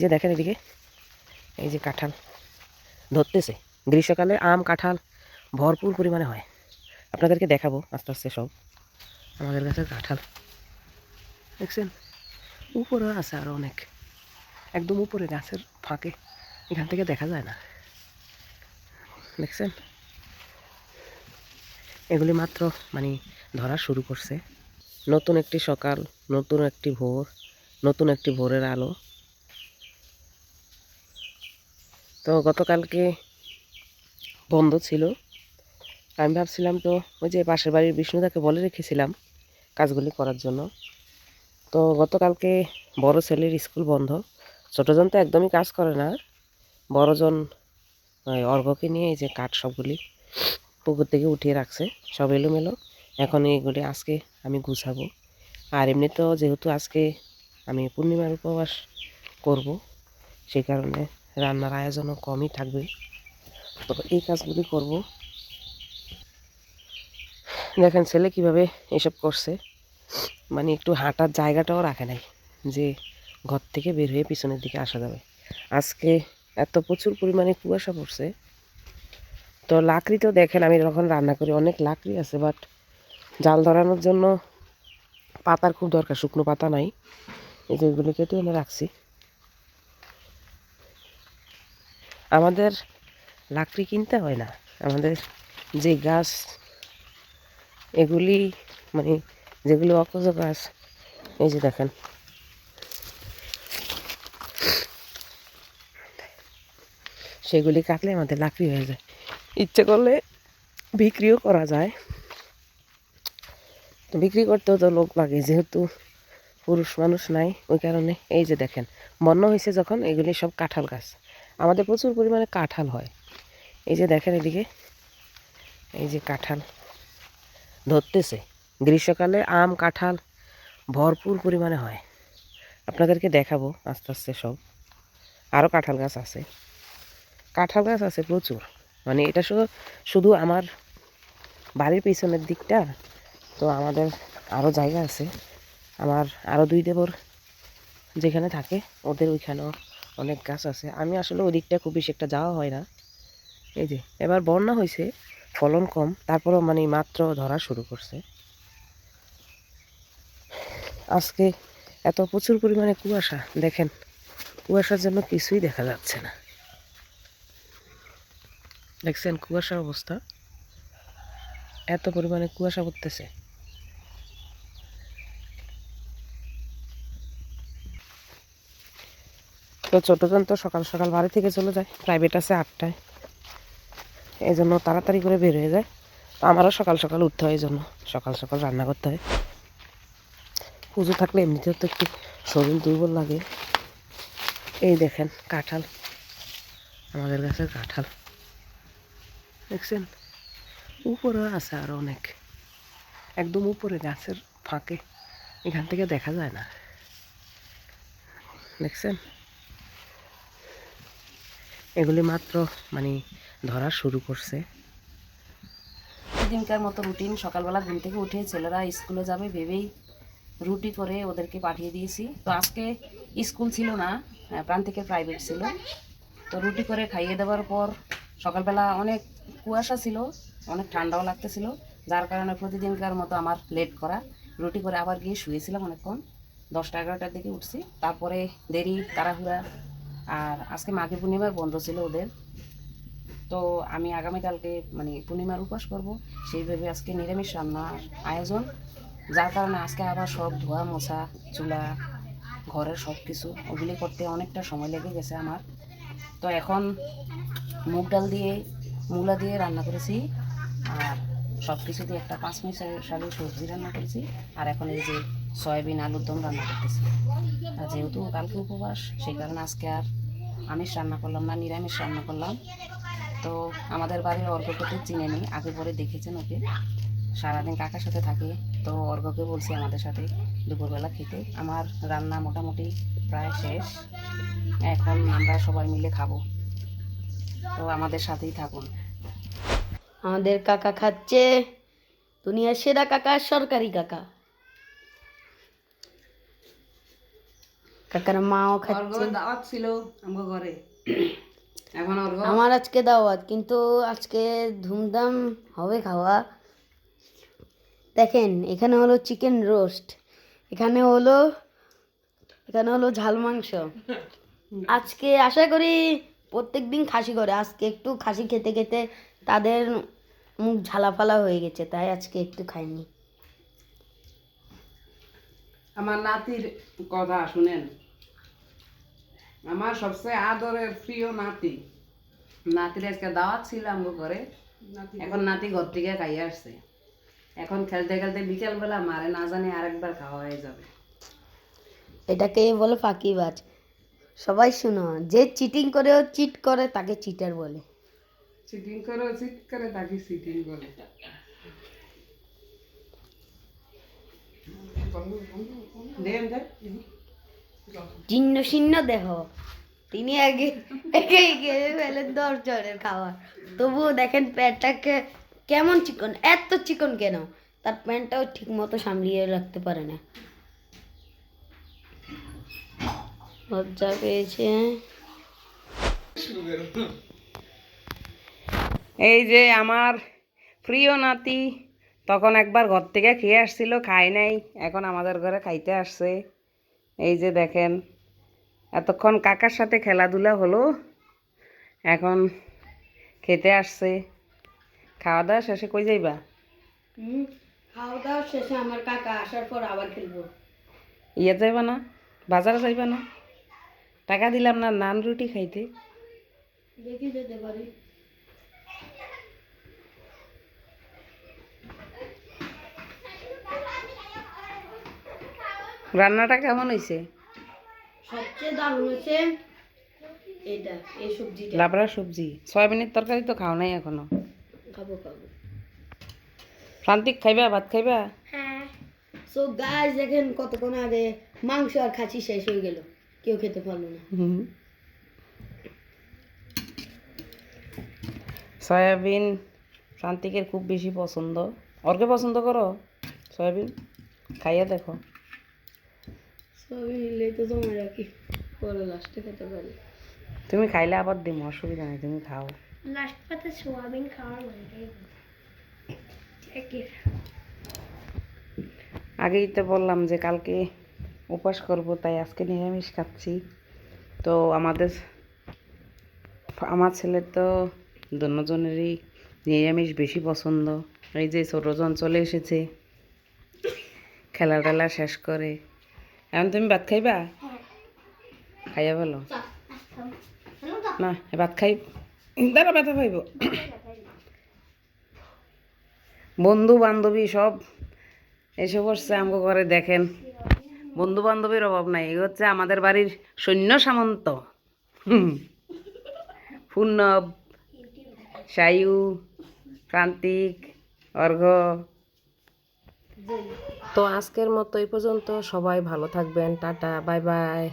যে দেখেন এদিকে এই যে কাঁঠাল ধরতেছে। গ্রীষ্মকালে আম কাঁঠাল ভরপুর পরিমাণে হয়। আপনাদেরকে দেখাবো আস্তে আস্তে সব আমাদের গাছের কাঁঠাল। দেখছেন উপরে আছে আরও অনেক, একদম উপরে গাছের ফাঁকে, এখান থেকে দেখা যায় না। দেখছেন এগুলি মাত্র ধরা শুরু করছে। নতুন একটি সকাল, নতুন একটি ভোর, নতুন একটি ভোরের আলো। তো গতকালকে বন্ধ ছিল, আমি ভাবছিলাম তো ওই যে পাশের বাড়ির বিষ্ণুদাকে বলে রেখেছিলাম কাজগুলি করার জন্য। তো গতকালকে বড় ছেলের স্কুল বন্ধ, ছোটোজন তো একদমই কাজ করে না। বড়জন অর্ঘ্যকে নিয়ে এই যে কাঠ সবগুলি পুকুর থেকে উঠিয়ে রাখছে, সব এলোমেলো। এখন এইগুলি আজকে আমি গুছাবো। আর এমনিতেও যেহেতু আজকে আমি পূর্ণিমার উপবাস করব, সেই কারণে রান্নার আয়োজনও কমই থাকবে। তো এই কাজগুলি করব। দেখেন ছেলে কিভাবে এসব করছে, একটু হাঁটার জায়গাটাও রাখে নাই যে ঘর থেকে বের হয়ে পিছনের দিকে আসা যাবে। আজকে এত প্রচুর পরিমাণে কুয়াশা পড়ছে। তো লাকড়িতেও দেখেন আমি যখন রান্না করি অনেক লাকড়ি আছে, বাট জাল ধরানোর জন্য পাতার খুব দরকার, শুকনো পাতা নাই। এই যে এগুলো কেটে এনে রাখছি। আমাদের লাকড়ি কিনতে হয় না, আমাদের যে গাছ এগুলি যেগুলি অকজ গাছ, এই যে দেখেন সেগুলি কাটলে আমাদের লাকড়ি হয়ে যায়। ইচ্ছে করলে বিক্রিও করা যায়। তো বিক্রি করতেও তো লোক লাগে, যেহেতু পুরুষ মানুষ নাই, ওই কারণে এই যে দেখেন বন্য হয়েছে যখন, এগুলি সব কাঁঠাল গাছ। আমাদের প্রচুর পরিমাণে কাঁঠাল হয়। এই যে দেখেন এদিকে এই যে কাঁঠাল ধরতেছে। গ্রীষ্মকালে আম কাঁঠাল ভরপুর পরিমাণে হয়। আপনাদেরকে দেখাবো আস্তে আস্তে সব। আরও কাঁঠাল গাছ আছে, কাঁঠাল গাছ আছে প্রচুর। এটা শুধু আমার বাড়ির পিছনের দিকটা। তো আমাদের আরও জায়গা আছে, আমার আরও দুই দেবর যেখানে থাকে ওদের ওইখানেও অনেক গাছ আছে। আমি আসলে ওই দিকটা খুব বেশি একটা যাওয়া হয় না। এই যে এবার বন্যা হয়েছে, ফলন কম, তারপরেও মাত্র ধরা শুরু করছে। আজকে এত প্রচুর পরিমাণে কুয়াশা, দেখেন কুয়াশার জন্য কিছুই দেখা যাচ্ছে না। দেখছেন কুয়াশার অবস্থা, এত পরিমাণে কুয়াশা পড়তেছে। তো ছোটোজন তো সকাল সকাল বাড়ি থেকে চলে যায়, প্রাইভেট আছে 8টায়, এই জন্য তাড়াতাড়ি করে বের হয়ে যায়। তো আমারও সকাল সকাল উঠতে হয়, এই জন্য সকাল সকাল রান্না করতে হয়। পুজো থাকলে এমনিতেও তো একটু শরীর দুর্বল লাগে। এই দেখেন কাঁঠাল, আমাদের গাছের কাঁঠাল দেখছেন উপরে আছে আরও অনেক, একদম উপরে গাছের ফাঁকে, এখান থেকে দেখা যায় না। দেখছেন এগুলি মাত্র ধরা শুরু করছে। দিনকার মতো রুটিন, সকালবেলা ঘুম থেকে উঠে ছেলেরা স্কুলে যাবে ভেবেই রুটি করে ওদেরকে পাঠিয়ে দিয়েছি। তো আজকে স্কুল ছিল না, প্রান্তিকের প্রাইভেট ছিল। তো রুটি করে খাইয়ে দেওয়ার পর সকালবেলা অনেক কুয়াশা ছিল, অনেক ঠান্ডাও লাগতেছিল, যার কারণে প্রতিদিনকার মতো আমার লেট করা। রুটি করে আবার গিয়ে শুয়েছিলাম অনেকক্ষণ, 10টা-11টার দিকে উঠছি। তারপরে দেরি তাড়াহুড়া, আর আজকে মাঘী পূর্ণিমার বন্ধ ছিল ওদের। তো আমি আগামীকালকে পূর্ণিমার উপবাস করব, সেইভাবে আজকে নিরামিষ রান্নার আয়োজন। যার কারণে আজকে আবার সব ধোয়া মোছা, চুলা, ঘরের সব কিছু ওগুলি করতে অনেকটা সময় লেগে গেছে আমার। তো এখন মুগ ডাল দিয়ে মূলা দিয়ে রান্না করেছি, আর সব কিছু দিয়ে একটা 5 মিনিট শাকের সবজি রান্না করেছি। আর এখন এই যে সয়াবিন আলুর দম রান্না করতেছি। আর যেহেতু কালকে উপবাস, সেই কারণে আজকে আর আমিষ রান্না করলাম না, নিরামিষ রান্না করলাম। তো আমাদের বাড়ির অর্ঘ্যকে চিনে নিই, আগে পরে দেখেছেন ওকে, সারাদিন কাকার সাথে থাকে। তো অর্ঘ্যকে বলছি আমাদের সাথে দুপুরবেলা খেতে। আমার রান্না মোটামুটি প্রায় শেষ, এখন আমরা সবাই মিলে খাবো। তো আমাদের সাথেই থাকুন। আমাদের কাকা খাচ্ছে দুনিয়ার সেরা কাকা, সরকারি কাকা। কাকার মাও খাচ্ছে। দাওয়াত ছিল আমার ঘরে, এখন আমার আজকে দাওয়াত, কিন্তু আজকে ধুমধাম হবে খাওয়া। দেখেন, এখানে হলো চিকেন রোস্ট, এখানে হলো ঝাল মাংস। আজকে আশা করি প্রত্যেকদিন খাসি করে, আজকে একটু খাসি খেতে খেতে তাদের মুখ ঝালাফালা হয়ে গেছে, তাই আজকে একটু খাইনি। আমার নাতির কথা শুনেন, আমার সবচেয়ে আদরের প্রিয় নাতি, নাতির আজকে দাওয়াত ছিল আমার ঘরে, এখন নাতি ঘর থেকে খাইয়ে আসছে। এখন খেলতে খেলতে বিকেলবেলা মারে না জানি আরেকবার খাওয়া হয়ে যাবে। এটাকেই বলে ফাঁকিবাজ। সবাই শুনো, যে চিটিং করেও চিট করে তাকে চিটার বলে। চিটিং করে তাকে চিটিং বলে। চিহ্ন চিহ্ন দেহ, তিনি আগে খেয়ে ফেলেন 10 জনের খাবার, তবুও দেখেন প্যান্টটাকে কেমন চিকন, এত চিকন কেন, তার প্যান্টটাও ঠিক মতো সামলিয়ে রাখতে পারে না। লজ্জা পেয়েছে। এই যে আমার প্রিয় নাতি তখন একবার ঘর থেকে খেয়ে আসছিল, খায় নাই, এখন আমাদের ঘরে খাইতে আসছে। এই যে দেখেন, এতক্ষণ কাকার সাথে খেলাধুলা হলো, এখন খেতে আসছে। খাওয়া দাওয়া শেষে কই যাইবা? খাওয়া দাওয়া শেষে আমার কাকা আসার পর আবার খেলবো। ইয়ে যাইবা না, বাজারে যাইবা না? টাকা দিলাম না নান রুটি খাইতে। দেখি যেতে পারি। রান্নাটা কেমন হয়েছে? সবচেয়ে দারুণ হয়েছে এটা, এই সবজিটা। লাবড়া সবজি, সয়াবিনের তরকারি তো খাও নাই এখনো। খাবো খাবো। প্রান্তিক খাইবা, ভাত খাইবা? হ্যাঁ। সো গাইস, দেখেন কতক্ষণ আগে মাংস আর খাসি শেষ হয়ে গেল, কেউ খেতে পারলো না। সয়াবিন প্রান্তিকের খুব বেশি পছন্দ। ওরকে পছন্দ করো সয়াবিন? খাইয়া দেখো। সবই নিলে তো জমা রাখি, পরে লাস্টে খেতে পারি। তুমি খাইলে আবার দিম, অসুবিধা নেই, তুমি খাও। লাস্ট পাতে সোয়াবিন খাওয়ার মানে আগেই তো বললাম যে কালকে উপাস করব, তাই আজকে নিরামিষ খাচ্ছি। তো আমার ছেলের তো দুজনেরই নিরামিষ বেশি পছন্দ। এই যে ছোটজন চলে এসেছে খেলা টেলা শেষ করে। এখন তুমি ভাত খাইবা? খাইয়া বলো না, ভাত খাই, দাঁড়া ব্যথা পাইব। বন্ধু বান্ধবী সব এসে পড়ছে আমাকে ঘরে। দেখেন, বন্ধু বান্ধবীর অভাব নাই। এই হচ্ছে আমাদের বাড়ির সৈন্য সামন্ত। পূর্ণব, সায়ু, প্রান্তিক, অর্ঘ। তো আজকের মতো এই পর্যন্ত। সবাই ভালো থাকবেন, টাটা, বাই বাই।